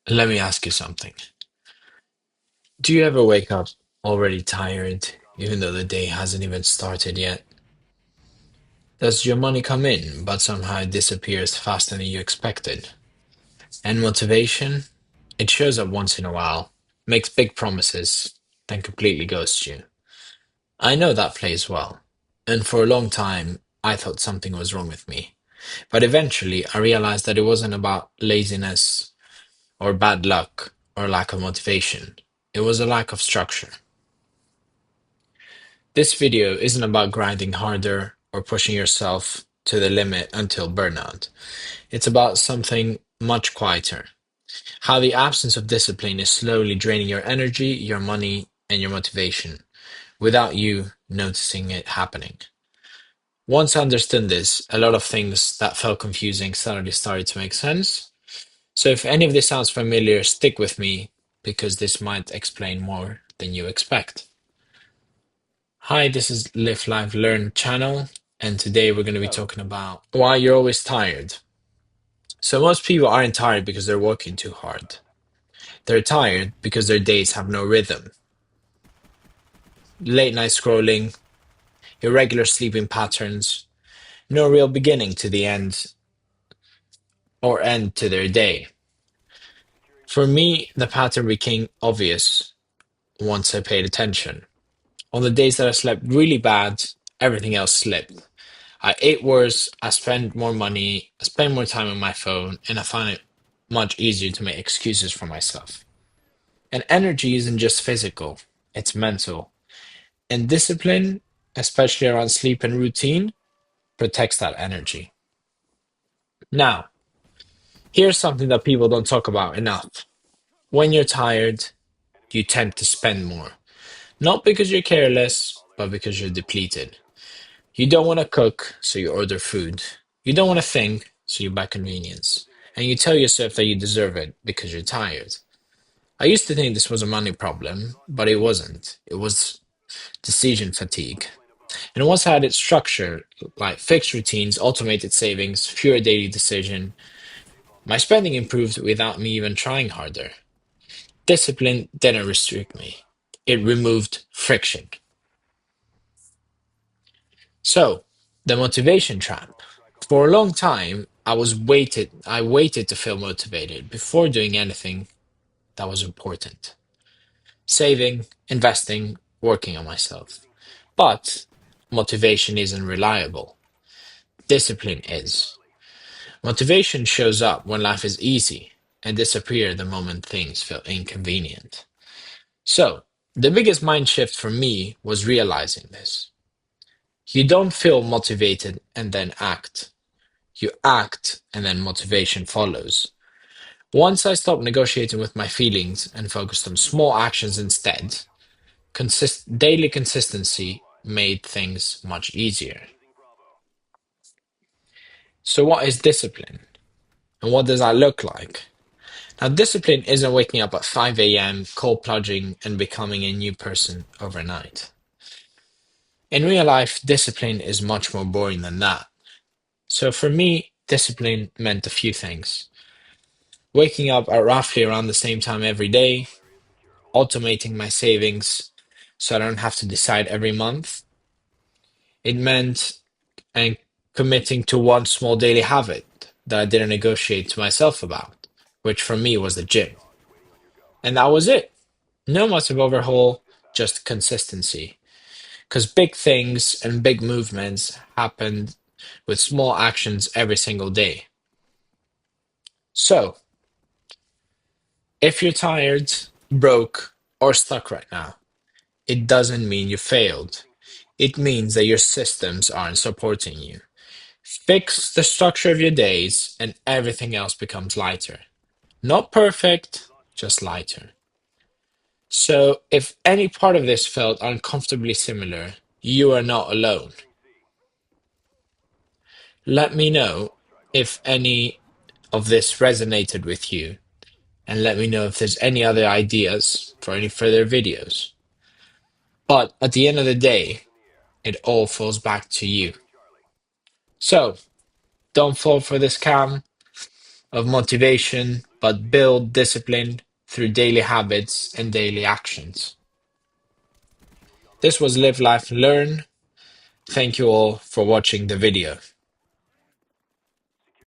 Let me ask you something. Do you ever wake up already tired, even though the day hasn't even started yet? Does your money come in, but somehow it disappears faster than you expected? And motivation? It shows up once in a while, makes big promises, then completely ghosts you. I know that plays well. And for a long time, I thought something was wrong with me. But eventually, I realized that it wasn't about laziness or bad luck or lack of motivation. It was a lack of structure. This video isn't about grinding harder or pushing yourself to the limit until burnout. It's about something much quieter. How the absence of discipline is slowly draining your energy, your money, and your motivation without you noticing it happening. Once I understood this, a lot of things that felt confusing suddenly started to make sense. So if any of this sounds familiar, stick with me because this might explain more than you expect. Hi, this is Live Live Learn channel, and today we're going to be talking about why you're always tired. So most people aren't tired because they're working too hard. They're tired because their days have no rhythm. Late night scrolling, irregular sleeping patterns, no real beginning to the end or end to their day. For me, the pattern became obvious once I paid attention. On the days that I slept really bad, everything else slipped. I ate worse, I spent more money, I spent more time on my phone, and I found it much easier to make excuses for myself. And energy isn't just physical, it's mental. And discipline, especially around sleep and routine, protects that energy. Now, here's something that people don't talk about enough. When you're tired, you tend to spend more. Not because you're careless, but because you're depleted. You don't want to cook, so you order food. You don't want to think, so you buy convenience. And you tell yourself that you deserve it because you're tired. I used to think this was a money problem, but it wasn't. It was decision fatigue. And once I had it structured, like fixed routines, automated savings, fewer daily decision, my spending improved without me even trying harder. Discipline didn't restrict me. It removed friction. So, the motivation trap. For a long time, I waited to feel motivated before doing anything that was important. Saving, investing, working on myself. But motivation isn't reliable. Discipline is. Motivation shows up when life is easy and disappears the moment things feel inconvenient. So, the biggest mind shift for me was realizing this. You don't feel motivated and then act. You act and then motivation follows. Once I stopped negotiating with my feelings and focused on small actions instead, daily consistency made things much easier. So, what is discipline? And what does that look like? Now, discipline isn't waking up at 5 a.m., cold plunging, and becoming a new person overnight. In real life, discipline is much more boring than that. So, for me, discipline meant a few things: waking up at roughly around the same time every day, automating my savings so I don't have to decide every month. It meant and committing to one small daily habit that I didn't negotiate to myself about, which for me was the gym. And that was it. No massive overhaul, just consistency. Because big things and big movements happened with small actions every single day. So, if you're tired, broke, or stuck right now, it doesn't mean you failed. It means that your systems aren't supporting you. Fix the structure of your days, and everything else becomes lighter. Not perfect, just lighter. So, if any part of this felt uncomfortably similar, you are not alone. Let me know if any of this resonated with you, and let me know if there's any other ideas for any further videos. But at the end of the day, it all falls back to you. So, don't fall for the scam of motivation. but build discipline through daily habits and daily actions. This was Live Life Learn. Thank you all for watching the video.